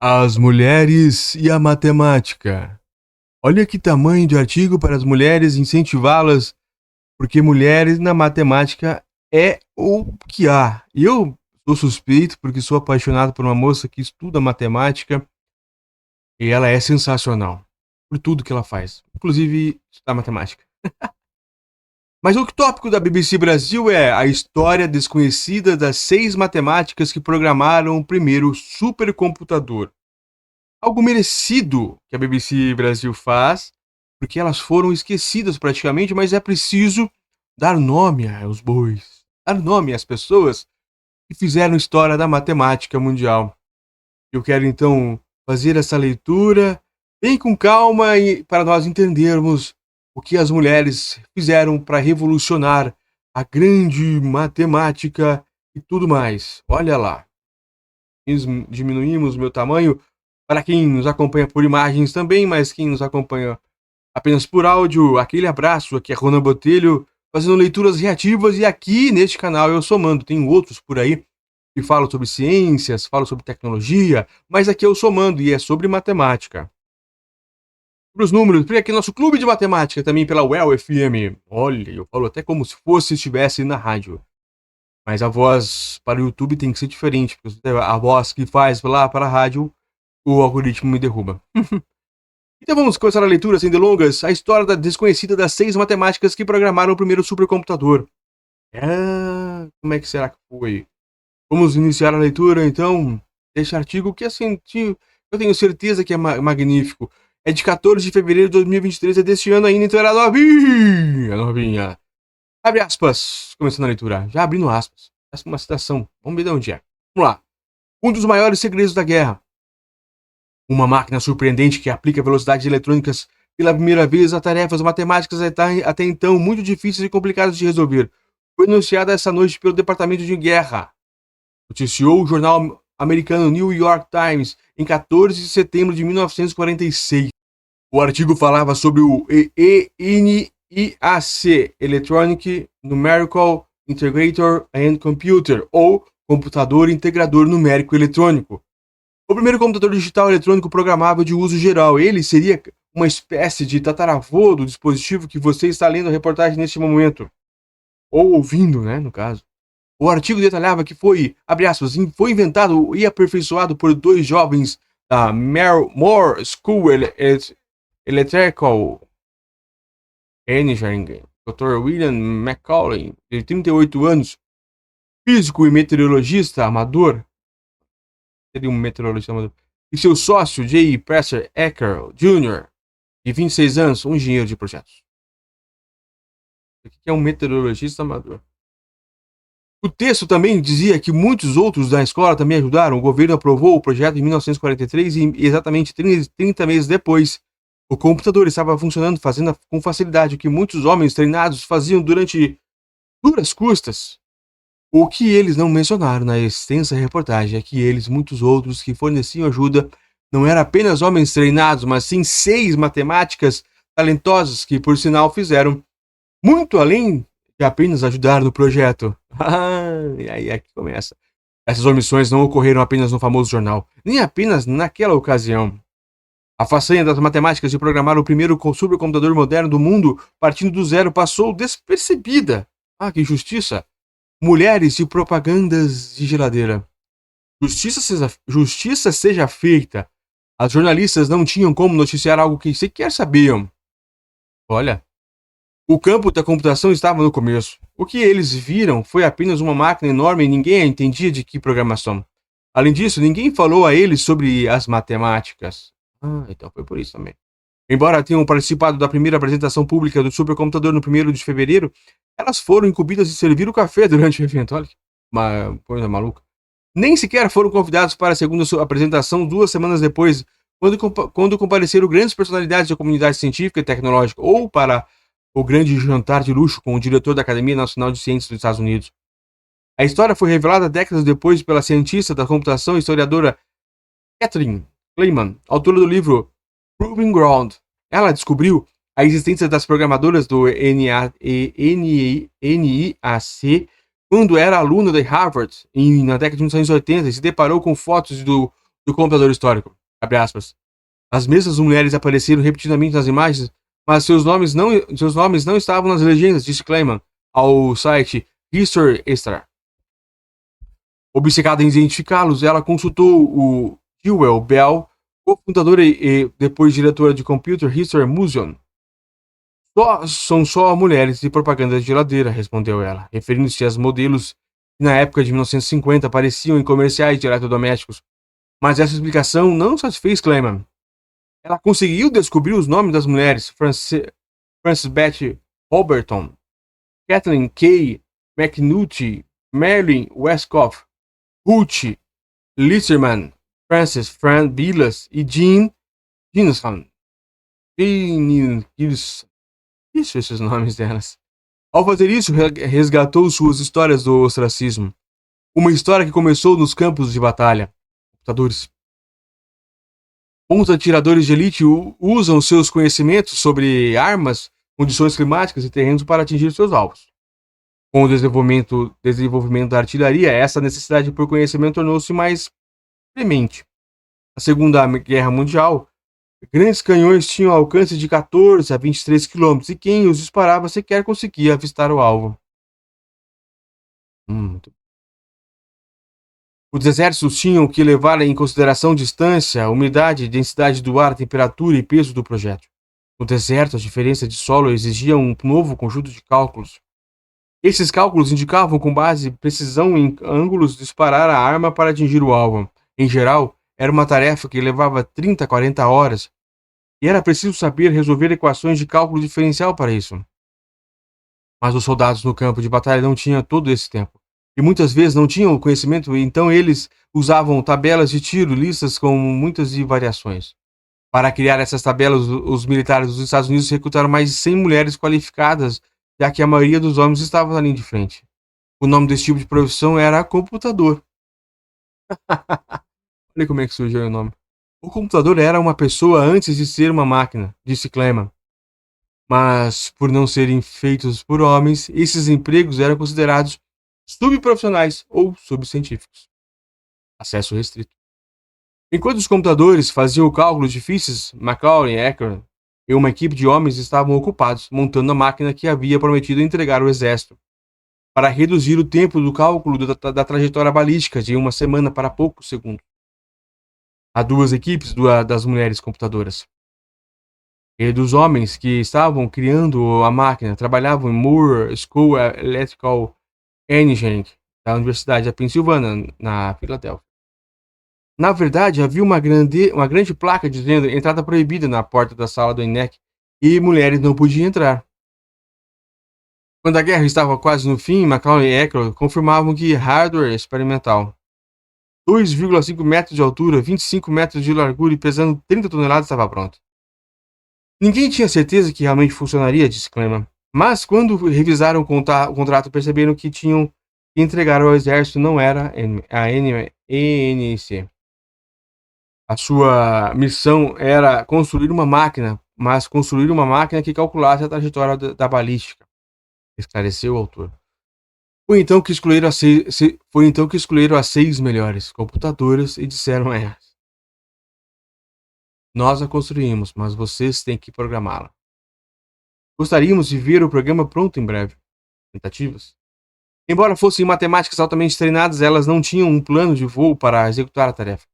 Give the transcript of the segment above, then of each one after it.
As mulheres e a matemática. Olha que tamanho de artigo para as mulheres incentivá-las, porque mulheres na matemática é o que há. E eu sou suspeito porque sou apaixonado por uma moça que estuda matemática e ela é sensacional por tudo que ela faz, inclusive estudar matemática. Mas o tópico da BBC Brasil é a história desconhecida das 6 matemáticas que programaram o primeiro supercomputador. Algo merecido que a BBC Brasil faz, porque elas foram esquecidas praticamente, mas é preciso dar nome aos bois, dar nome às pessoas que fizeram história da matemática mundial. Eu quero então fazer essa leitura bem com calma e para nós entendermos o que as mulheres fizeram para revolucionar a grande matemática e tudo mais. Olha lá. Diminuímos meu tamanho para quem nos acompanha por imagens também, mas quem nos acompanha apenas por áudio, aquele abraço. Aqui é Ronan Botelho, fazendo leituras reativas, e aqui neste canal eu somando. Tem outros por aí que falam sobre ciências, falam sobre tecnologia, mas aqui eu somando e é sobre matemática. Sobre os números, tem aqui nosso clube de matemática também pela UEL FM. Olha, eu falo até como se estivesse na rádio. Mas a voz para o YouTube tem que ser diferente, porque a voz que faz lá para a rádio, o algoritmo me derruba. Então vamos começar a leitura sem delongas, a história da desconhecida das 6 matemáticas que programaram o primeiro supercomputador. Como é que será que foi? Vamos iniciar a leitura então deste artigo que assim, eu tenho certeza que é magnífico. É de 14 de fevereiro de 2023, é deste ano ainda, então era novinha. Abre aspas, começando a leitura. Já abrindo aspas. Essa é uma citação. Vamos ver de onde é. Vamos lá. Um dos maiores segredos da guerra. Uma máquina surpreendente que aplica velocidades eletrônicas pela primeira vez a tarefas matemáticas até então muito difíceis e complicadas de resolver. Foi anunciada essa noite pelo Departamento de Guerra. Noticiou o jornal americano New York Times em 14 de setembro de 1946. O artigo falava sobre o ENIAC, Electronic Numerical Integrator and Computer, ou Computador Integrador Numérico Eletrônico. O primeiro computador digital eletrônico programável de uso geral. Ele seria uma espécie de tataravô do dispositivo que você está lendo a reportagem neste momento. Ou ouvindo, né, no caso. O artigo detalhava que foi, abre aspas, foi inventado e aperfeiçoado por 2 jovens da Moore School Electrical Engineering, Dr. William Macaulay, de 38 anos, físico e meteorologista amador, seria um meteorologista amador, e seu sócio, J. Presser Ecker Jr., de 26 anos, um engenheiro de projetos. O que é um meteorologista amador? O texto também dizia que muitos outros da escola também ajudaram. O governo aprovou o projeto em 1943 e exatamente 30 meses depois, o computador estava funcionando, fazendo com facilidade o que muitos homens treinados faziam durante duras custas. O que eles não mencionaram na extensa reportagem é que eles, muitos outros que forneciam ajuda, não eram apenas homens treinados, mas sim 6 matemáticas talentosas que, por sinal, fizeram muito além de apenas ajudar no projeto. E aí é que começa. Essas omissões não ocorreram apenas no famoso jornal, nem apenas naquela ocasião. A façanha das matemáticas de programar o primeiro supercomputador moderno do mundo, partindo do zero, passou despercebida. Que injustiça! Mulheres e propagandas de geladeira. Justiça seja feita. As jornalistas não tinham como noticiar algo que sequer sabiam. Olha, o campo da computação estava no começo. O que eles viram foi apenas uma máquina enorme e ninguém entendia de que programação. Além disso, ninguém falou a eles sobre as matemáticas. Então foi por isso também. Embora tenham participado da primeira apresentação pública do supercomputador no 1º de fevereiro, elas foram incumbidas de servir o café durante o evento. Olha que coisa maluca. Nem sequer foram convidados para a segunda apresentação 2 semanas depois, quando compareceram grandes personalidades da comunidade científica e tecnológica, ou para o grande jantar de luxo com o diretor da Academia Nacional de Ciências dos Estados Unidos. A história foi revelada décadas depois pela cientista da computação e historiadora Catherine Kleiman, autora do livro Proving Ground. Ela descobriu a existência das programadoras do NIAC quando era aluna de Harvard na década de 1980 e se deparou com fotos do do computador histórico. Abre aspas. As mesmas mulheres apareceram repetidamente nas imagens, mas seus nomes não estavam nas legendas, disse Clayman ao site History Extra. Obcecada em identificá-los, ela consultou o Jewel Bell, cofundadora e depois diretora de Computer History Museum. São só mulheres de propaganda de geladeira, respondeu ela, referindo-se aos modelos que na época de 1950 apareciam em comerciais de eletrodomésticos. Mas essa explicação não satisfez Clayman. Ela conseguiu descobrir os nomes das mulheres: Frances Beth Roberton, Kathleen Kay McNulty, Marilyn Westcott, Ruth Listerman, Frances Fran Villas e Jean Ginsson. Isso, esses nomes delas. Ao fazer isso, resgatou suas histórias do ostracismo. Uma história que começou nos campos de batalha. Computadores. Bons atiradores de elite usam seus conhecimentos sobre armas, condições climáticas e terrenos para atingir seus alvos. Com o desenvolvimento da artilharia, essa necessidade por conhecimento tornou-se mais premente. Na Segunda Guerra Mundial, grandes canhões tinham alcance de 14 a 23 km e quem os disparava sequer conseguia avistar o alvo. Os exércitos tinham que levar em consideração distância, umidade, densidade do ar, temperatura e peso do projétil. No deserto, a diferença de solo exigia um novo conjunto de cálculos. Esses cálculos indicavam com base precisão em ângulos disparar a arma para atingir o alvo. Em geral, era uma tarefa que levava 30 a 40 horas, e era preciso saber resolver equações de cálculo diferencial para isso. Mas os soldados no campo de batalha não tinham todo esse tempo. E muitas vezes não tinham o conhecimento, então eles usavam tabelas de tiro, listas com muitas variações. Para criar essas tabelas, os militares dos Estados Unidos recrutaram mais de 100 mulheres qualificadas, já que a maioria dos homens estava na linha de frente. O nome desse tipo de profissão era computador. Olha como é que surgiu o nome. O computador era uma pessoa antes de ser uma máquina, disse Clayman. Mas, por não serem feitos por homens, esses empregos eram considerados subprofissionais ou subcientíficos. Acesso restrito. Enquanto os computadores faziam cálculos difíceis, Macaulay, Ecker e uma equipe de homens estavam ocupados montando a máquina que havia prometido entregar ao exército, para reduzir o tempo do cálculo da trajetória balística de uma semana para poucos segundos. Há duas equipes das mulheres computadoras. E dos homens que estavam criando a máquina trabalhavam em Moore School Electrical Engineering, da Universidade da Pensilvânia, na Filadélfia. Na verdade, havia uma grande placa dizendo entrada proibida na porta da sala do ENIAC e mulheres não podiam entrar. Quando a guerra estava quase no fim, Macaulay e Ecker confirmavam que hardware experimental, 2,5 metros de altura, 25 metros de largura e pesando 30 toneladas, estava pronto. Ninguém tinha certeza que realmente funcionaria, disse Clayman. Mas quando revisaram o contrato, perceberam que tinham que entregar ao exército não era a ENC. A sua missão era construir uma máquina, mas construir uma máquina que calculasse a trajetória da balística, esclareceu o autor. Foi então que escolheram as 6 melhores computadoras e disseram a elas: nós a construímos, mas vocês têm que programá-la. Gostaríamos de ver o programa pronto em breve. Tentativas. Embora fossem matemáticas altamente treinadas, elas não tinham um plano de voo para executar a tarefa.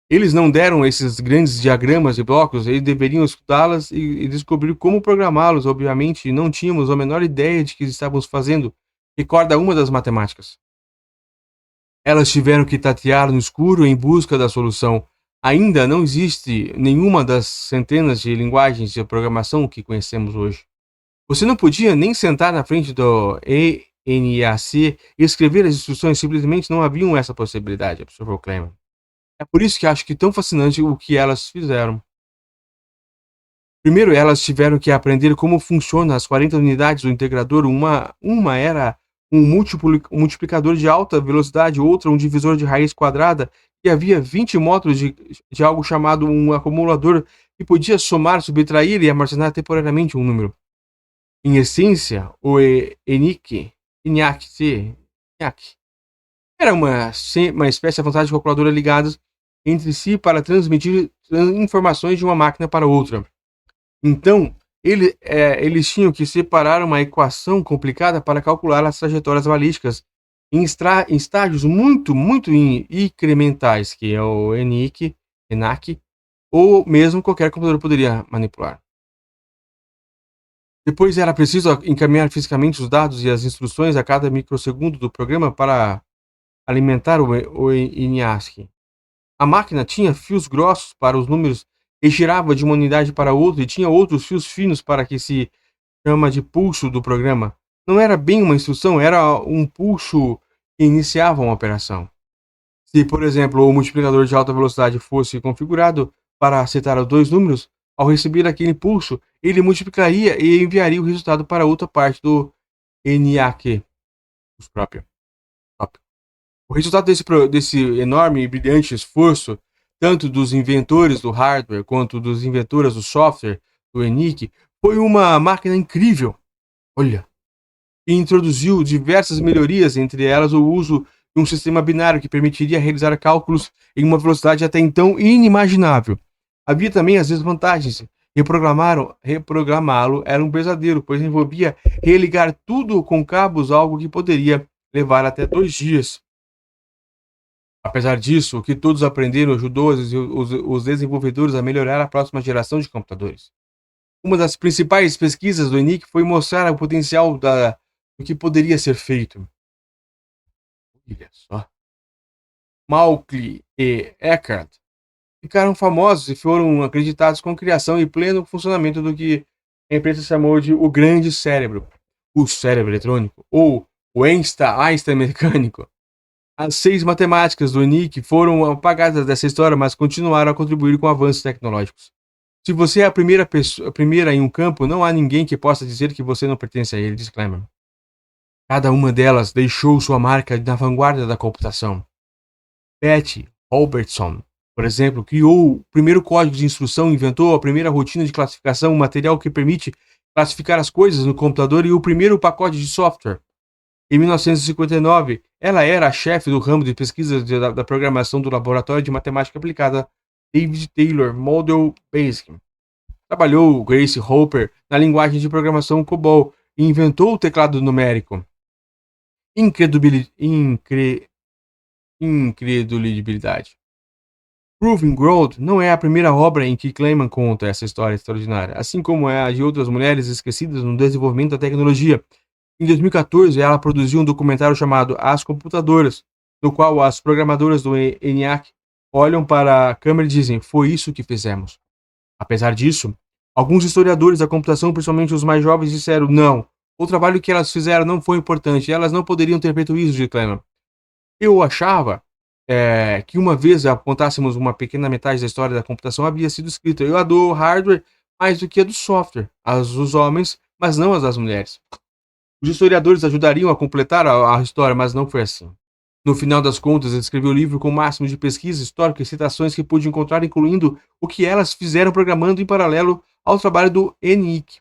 Eles não deram esses grandes diagramas de blocos, eles deveriam estudá-las e descobrir como programá-los. Obviamente, não tínhamos a menor ideia de que estávamos fazendo, recorda uma das matemáticas. Elas tiveram que tatear no escuro em busca da solução. Ainda não existe nenhuma das centenas de linguagens de programação que conhecemos hoje. Você não podia nem sentar na frente do ENIAC e escrever as instruções, simplesmente não haviam essa possibilidade, observou Clayman. É por isso que acho que tão fascinante o que elas fizeram. Primeiro, elas tiveram que aprender como funciona as 40 unidades do integrador. Uma era um multiplicador de alta velocidade, outra um divisor de raiz quadrada, e havia 20 módulos de algo chamado um acumulador que podia somar, subtrair e armazenar temporariamente um número. Em essência, o ENIAC era uma espécie avançada de calculadora ligada entre si para transmitir informações de uma máquina para outra. Então, eles tinham que separar uma equação complicada para calcular as trajetórias balísticas em estágios muito, muito incrementais, que é o ENIAC, ou mesmo qualquer computador poderia manipular. Depois era preciso encaminhar fisicamente os dados e as instruções a cada microsegundo do programa para alimentar o ENIAC. A máquina tinha fios grossos para os números e girava de uma unidade para outra e tinha outros fios finos para que se chama de pulso do programa. Não era bem uma instrução, era um pulso que iniciava uma operação. Se, por exemplo, o multiplicador de alta velocidade fosse configurado para setar os dois números, ao receber aquele impulso, ele multiplicaria e enviaria o resultado para outra parte do ENIAC. O resultado desse enorme e brilhante esforço, tanto dos inventores do hardware quanto dos inventores do software do ENIAC, foi uma máquina incrível. Olha, e introduziu diversas melhorias, entre elas o uso de um sistema binário que permitiria realizar cálculos em uma velocidade até então inimaginável. Havia também as desvantagens. Reprogramá-lo era um pesadelo, pois envolvia religar tudo com cabos, algo que poderia levar até 2 dias. Apesar disso, o que todos aprenderam ajudou os desenvolvedores a melhorar a próxima geração de computadores. Uma das principais pesquisas do ENIAC foi mostrar o potencial do que poderia ser feito. Olha só. Malkley e Eckert ficaram famosos e foram acreditados com criação e pleno funcionamento do que a imprensa chamou de o grande cérebro, o cérebro eletrônico, ou o Einstein mecânico. As 6 matemáticas do ENIAC foram apagadas dessa história, mas continuaram a contribuir com avanços tecnológicos. Se você é a primeira em um campo, não há ninguém que possa dizer que você não pertence a ele, diz Clement. Cada uma delas deixou sua marca na vanguarda da computação. Betty Robertson, por exemplo, criou o primeiro código de instrução, inventou a primeira rotina de classificação, um material que permite classificar as coisas no computador e o primeiro pacote de software. Em 1959, ela era a chefe do ramo de pesquisa da programação do Laboratório de Matemática Aplicada David Taylor Model Basic. Trabalhou Grace Hopper na linguagem de programação COBOL e inventou o teclado numérico. Incredibilidade. Proving Ground não é a primeira obra em que Clement conta essa história extraordinária, assim como é a de outras mulheres esquecidas no desenvolvimento da tecnologia. Em 2014, ela produziu um documentário chamado As Computadoras, no qual as programadoras do ENIAC olham para a câmera e dizem: foi isso que fizemos. Apesar disso, alguns historiadores da computação, principalmente os mais jovens, disseram: não, o trabalho que elas fizeram não foi importante, elas não poderiam ter feito isso, de Clement. Eu achava que uma vez apontássemos uma pequena metade da história da computação havia sido escrita. Eu adoro hardware mais do que a do software, as dos homens, mas não as das mulheres. Os historiadores ajudariam a completar a história, mas não foi assim. No final das contas, ele escreveu o livro com o máximo de pesquisa histórica e citações que pude encontrar, incluindo o que elas fizeram programando em paralelo ao trabalho do ENIAC.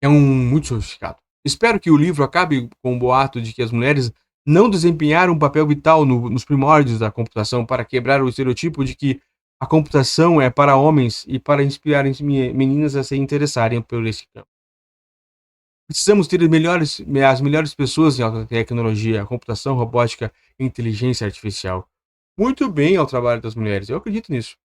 É muito sofisticado. Espero que o livro acabe com o boato de que as mulheres não desempenharam um papel vital nos primórdios da computação para quebrar o estereotipo de que a computação é para homens e para inspirar meninas a se interessarem por esse campo. Precisamos ter as melhores pessoas em alta tecnologia, computação, robótica e inteligência artificial. Muito bem ao trabalho das mulheres, eu acredito nisso.